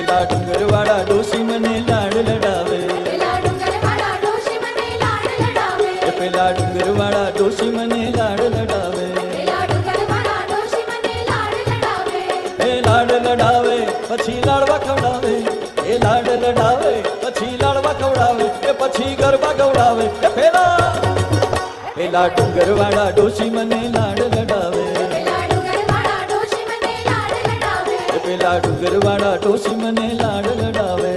પેલા ડુંગરવાળા ડોશી મને લાડ લડાવે, પેલા ડુંગરવાળા ડોશી મને લાડ લડાવે, પેલા ડુંગરવાળા ડોશી મને લાડ લડાવે, પેલા ડુંગરવાળા ડોશી મને લાડ લડાવે. એ લાડ લડાવે પછી લાડવા ખવડાવે, એ લાડ લડાવે પછી લાડવા ખવડાવે, એ પછી ગરબા ગવડાવે. એ પેલા ડુંગરવાળા ડોશી મને લાડ લડાવે, પેલા ડુંગરવાળા ડોશી મને લાડ લડાવે, પેલા ડુંગરવાળા ડોશી મને લાડ લડાવે.